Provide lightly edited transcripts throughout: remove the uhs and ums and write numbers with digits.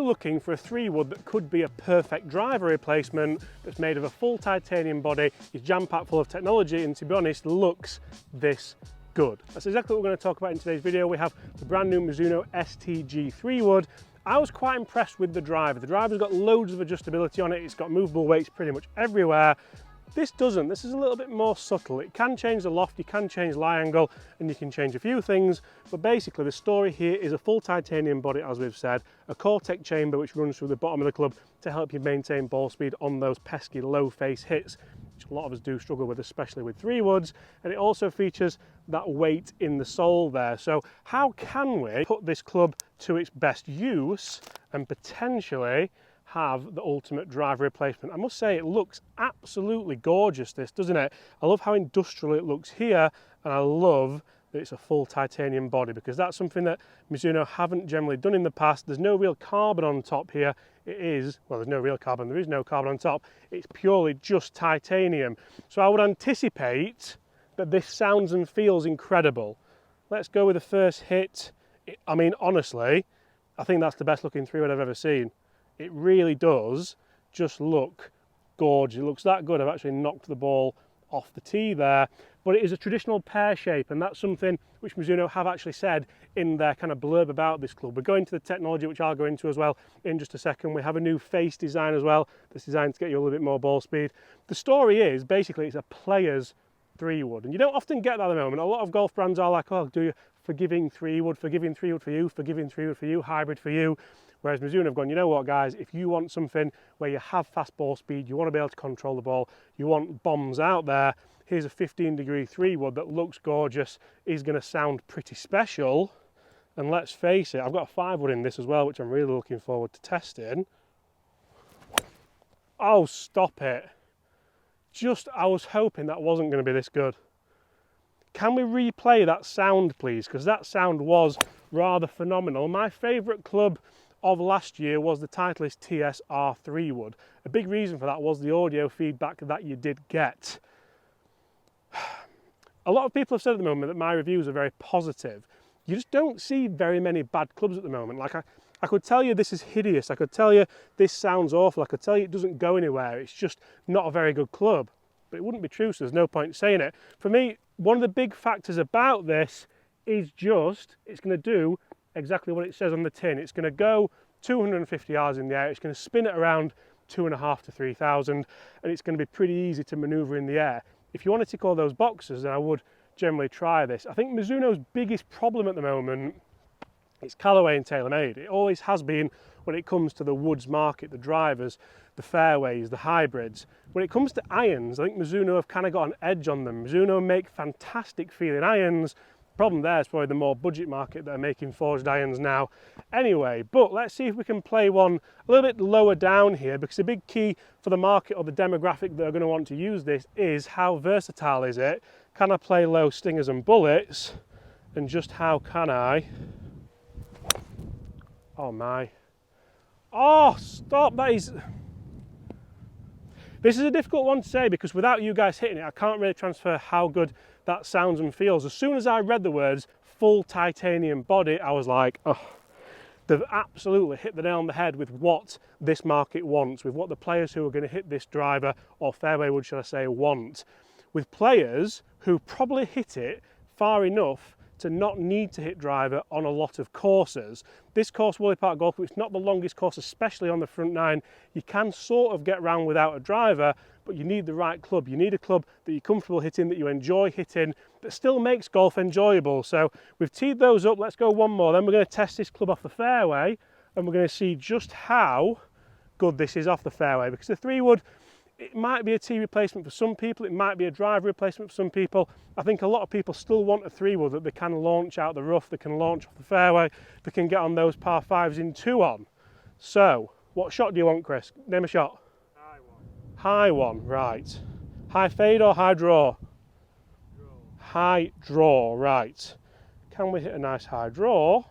looking for a 3-wood that could be a perfect driver replacement, that's made of a full titanium body, is jam-packed full of technology, and to be honest, looks this good. That's exactly what we're going to talk about in today's video. We have the brand new Mizuno STG 3-wood. I was quite impressed with the driver. The driver's got loads of adjustability on it. It's got movable weights pretty much everywhere. This doesn't. This is a little bit more subtle. It can change the loft, you can change lie angle, and you can change a few things. But basically the story here is a full titanium body, as we've said, a Cortex chamber which runs through the bottom of the club to help you maintain ball speed on those pesky low face hits, which a lot of us do struggle with, especially with 3-woods. And it also features that weight in the sole there. So how can we put this club to its best use and potentially have the ultimate driver replacement? I must say it looks absolutely gorgeous, this, doesn't it? I love how industrial it looks here, and I love that it's a full titanium body, because that's something that Mizuno haven't generally done in the past. There's no real carbon on top here. It is, well, there's no real carbon, there is no carbon on top. It's purely just titanium. So I would anticipate that this sounds and feels incredible. Let's go with the first hit. I mean, honestly, I think that's the best looking 3-wood I've ever seen. It really does just look gorgeous. It looks that good. I've actually knocked the ball off the tee there, but it is a traditional pear shape, and that's something which Mizuno have actually said in their kind of blurb about this club. We're going to the technology, which I'll go into as well in just a second. We have a new face design as well that's designed to get you a little bit more ball speed. The story is basically it's a player's 3-wood, and you don't often get that at the moment. A lot of golf brands are like, oh, do you forgiving 3-wood for you, forgiving 3-wood for you, hybrid for you. Whereas Mizuno have gone, you know what guys, if you want something where you have fast ball speed, you want to be able to control the ball, you want bombs out there, here's a 15-degree 3-wood that looks gorgeous, is going to sound pretty special. And let's face it, I've got a 5-wood in this as well, which I'm really looking forward to testing. Oh, stop it. I was hoping that wasn't going to be this good. Can we replay that sound, please? Because that sound was rather phenomenal. My favourite club of last year was the Titleist TSR 3-wood. A big reason for that was the audio feedback that you did get. A lot of people have said at the moment that my reviews are very positive. You just don't see very many bad clubs at the moment. Like I could tell you this is hideous, I could tell you this sounds awful, I could tell you it doesn't go anywhere, it's just not a very good club. But it wouldn't be true, so there's no point saying it. For me, one of the big factors about this is just, it's going to do exactly what it says on the tin. It's going to go 250 yards in the air, it's going to spin it around 2,500 to 3,000, and it's going to be pretty easy to manoeuvre in the air. If you want to tick all those boxes, then I would generally try this. I think Mizuno's biggest problem at the moment is Callaway and TaylorMade. It always has been when it comes to the woods market, the drivers, the fairways, the hybrids. When it comes to irons, I think Mizuno have kind of got an edge on them. Mizuno make fantastic feeling irons. Problem there is probably the more budget market that are making forged irons now anyway. But let's see if we can play one a little bit lower down here, because the big key for the market or the demographic that are going to want to use this is how versatile is it? Can I play low stingers and bullets? And just how can I? Oh my. Oh, stop, that is... This is a difficult one to say, because without you guys hitting it, I can't really transfer how good that sounds and feels. As soon as I read the words full titanium body, I was like, oh, they've absolutely hit the nail on the head with what this market wants, with what the players who are going to hit this driver, or fairway wood, should I say, want. With players who probably hit it far enough to not need to hit driver on a lot of courses. This course, Woolley Park Golf, it's not the longest course, especially on the front nine. You can sort of get round without a driver, but you need the right club. You need a club that you're comfortable hitting, that you enjoy hitting, that still makes golf enjoyable. So we've teed those up. Let's go one more. Then we're going to test this club off the fairway, and we're going to see just how good this is off the fairway, because the 3-wood, it might be a tee replacement for some people, it might be a driver replacement for some people. I think a lot of people still want a 3-wood that they can launch out the rough, they can launch off the fairway, they can get on those par 5s in 2 on. So, what shot do you want, Chris? Name a shot. High one. High one, right. High fade or high draw? Draw. High draw, right. Can we hit a nice high draw?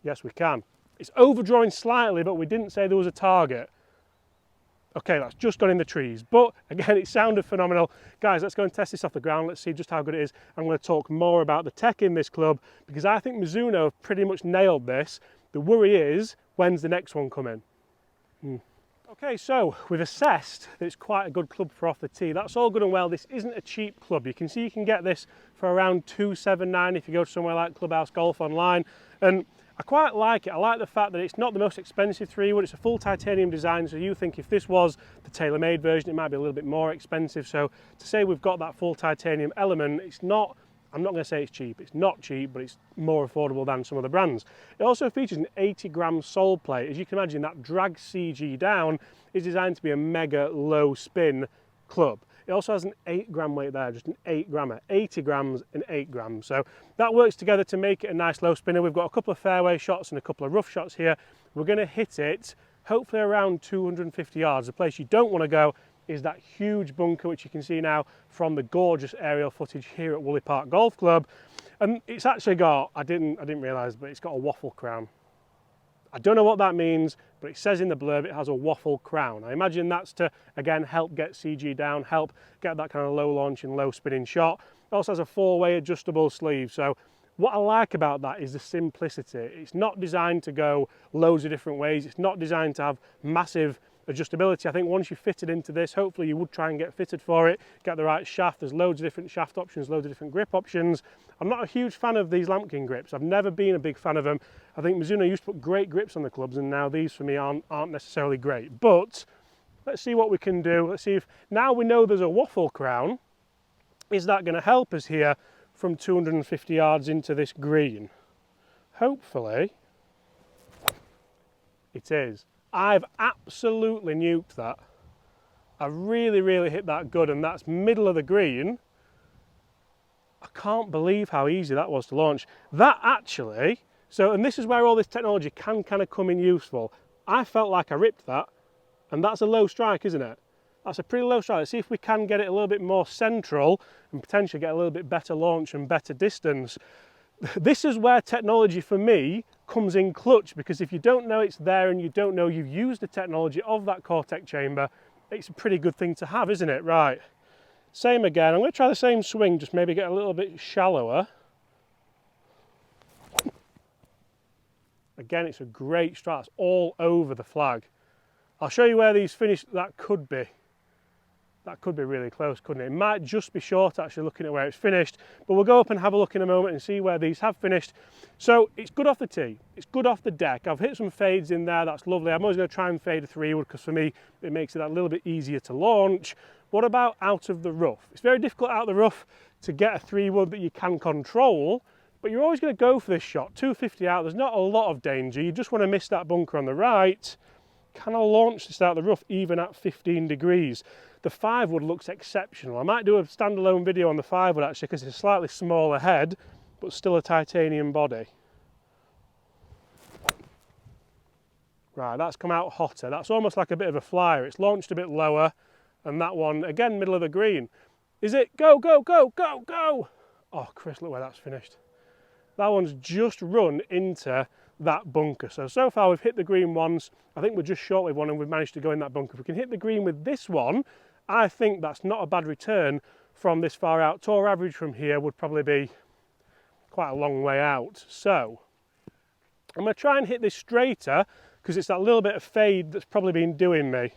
Yes, we can. It's overdrawing slightly, but we didn't say there was a target. Okay, that's just gone in the trees, but again, it sounded phenomenal. Guys, let's go and test this off the ground. Let's see just how good it is. I'm going to talk more about the tech in this club, because I think Mizuno have pretty much nailed this. The worry is, when's the next one coming? Okay, so we've assessed that it's quite a good club for off the tee. That's all good and well. This isn't a cheap club. You can see you can get this for around $279 if you go to somewhere like Clubhouse Golf online. And I quite like it. I like the fact that it's not the most expensive 3-wood. It's a full titanium design, so you think if this was the TaylorMade version, it might be a little bit more expensive. So to say we've got that full titanium element, it's not, I'm not going to say it's cheap. It's not cheap, but it's more affordable than some other brands. It also features an 80-gram sole plate. As you can imagine, that drag CG down is designed to be a mega low spin club. It also has an 8-gram weight there, just an 8-grammer, 80 grams and 8 grams. So that works together to make it a nice low spinner. We've got a couple of fairway shots and a couple of rough shots here. We're going to hit it hopefully around 250 yards. The place you don't want to go is that huge bunker, which you can see now from the gorgeous aerial footage here at Woolley Park Golf Club. And it's actually got, I didn't realise, but it's got a waffle crown. I don't know what that means, but it says in the blurb it has a waffle crown. I imagine that's to, again, help get CG down, help get that kind of low launch and low spinning shot. It also has a 4-way adjustable sleeve. So what I like about that is the simplicity. It's not designed to go loads of different ways. It's not designed to have massive adjustability. I think once you fit it into this, hopefully you would try and get fitted for it, get the right shaft. There's loads of different shaft options, loads of different grip options. I'm not a huge fan of these Lampkin grips. I've never been a big fan of them. I think Mizuno used to put great grips on the clubs, and now these for me aren't necessarily great. But let's see what we can do. Let's see if, now we know there's a waffle crown, is that going to help us here from 250 yards into this green? Hopefully it is. I've absolutely nuked that. I really hit that good, and that's middle of the green. I can't believe how easy that was to launch. That actually, so, and this is where all this technology can kind of come in useful. I felt like I ripped that, and that's a low strike, isn't it? That's a pretty low strike. Let's see if we can get it a little bit more central and potentially get a little bit better launch and better distance. This is where technology for me comes in clutch, because if you don't know it's there and you don't know you've used the technology of that Cortec chamber, it's a pretty good thing to have, isn't it? Right, same again. I'm going to try the same swing, just maybe get a little bit shallower. Again, it's a great strike. It's all over the flag. I'll show you where these finish. That could be really close, couldn't it? It might just be short, actually, looking at where it's finished, but we'll go up and have a look in a moment and see where these have finished. So it's good off the tee, it's good off the deck. I've hit some fades in there, that's lovely. I'm always going to try and fade a 3-wood because for me it makes it a little bit easier to launch. What about out of the rough? It's very difficult out of the rough to get a 3-wood that you can control, but you're always going to go for this shot. 250 out, there's not a lot of danger. You just want to miss that bunker on the right. Can I launch this out of the rough even at 15 degrees? The 5-wood looks exceptional. I might do a standalone video on the 5-wood actually, because it's a slightly smaller head, but still a titanium body. Right, that's come out hotter. That's almost like a bit of a flyer. It's launched a bit lower, and that one, again, middle of the green. Is it? Go, go, go, go, go! Oh, Chris, look where that's finished. That one's just run into that bunker. So far we've hit the green once. I think we're just short with one and we've managed to go in that bunker. If we can hit the green with this one, I think that's not a bad return from this far out. Tour average from here would probably be quite a long way out. So I'm going to try and hit this straighter because it's that little bit of fade that's probably been doing me.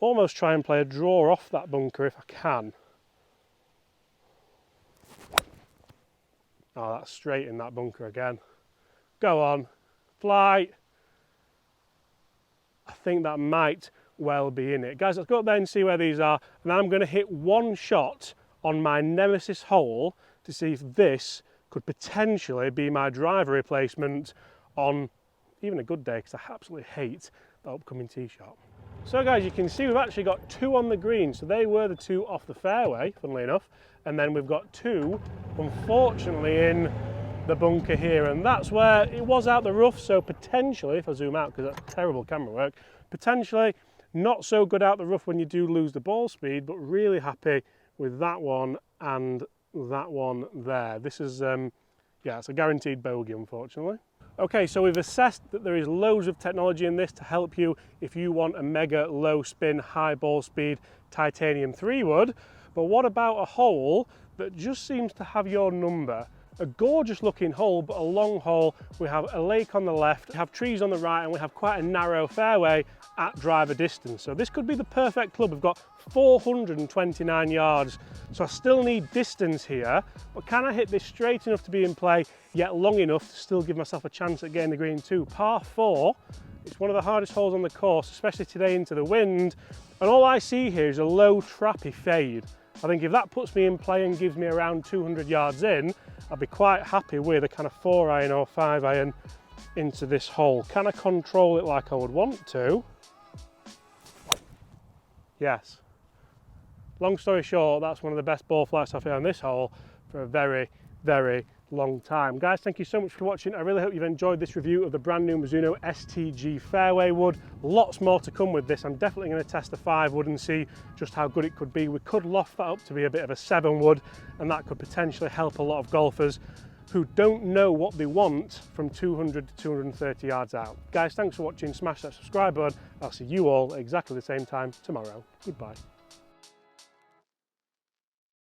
Almost try and play a draw off that bunker if I can. Oh, that's straight in that bunker again. Go on, fly. I think that might well be in it. Guys, let's go up there and see where these are. And then I'm going to hit one shot on my nemesis hole to see if this could potentially be my driver replacement on even a good day, because I absolutely hate the upcoming tee shot. So guys, you can see we've actually got 2 on the green. So they were the 2 off the fairway, funnily enough. And then we've got 2, unfortunately, in the bunker here. And that's where it was out the rough. So potentially, if I zoom out, because that's terrible camera work, potentially not so good out the rough when you do lose the ball speed, but really happy with that one and that one there. This is, yeah, it's a guaranteed bogey, unfortunately. Okay, so we've assessed that there is loads of technology in this to help you if you want a mega low spin, high ball speed titanium 3-wood. But what about a hole that just seems to have your number? A gorgeous looking hole, but a long hole. We have a lake on the left, we have trees on the right, and we have quite a narrow fairway at driver distance. So this could be the perfect club. We've got 429 yards, so I still need distance here, but can I hit this straight enough to be in play, yet long enough to still give myself a chance at getting the green too? Par 4, it's one of the hardest holes on the course, especially today into the wind, and all I see here is a low trappy fade. I think if that puts me in play and gives me around 200 yards in, I'd be quite happy with a kind of 4-iron or 5-iron into this hole. Can I control it like I would want to? Yes. Long story short, that's one of the best ball flights I've hit on this hole for a very, very long time. Guys, thank you so much for watching. I really hope you've enjoyed this review of the brand new Mizuno STG fairway wood. Lots more to come with this. I'm definitely going to test the 5 wood and see just how good it could be. We could loft that up to be a bit of a 7 wood, and that could potentially help a lot of golfers who don't know what they want from 200 to 230 yards out. Guys, thanks for watching. Smash that subscribe button. I'll see you all at exactly the same time tomorrow. Goodbye.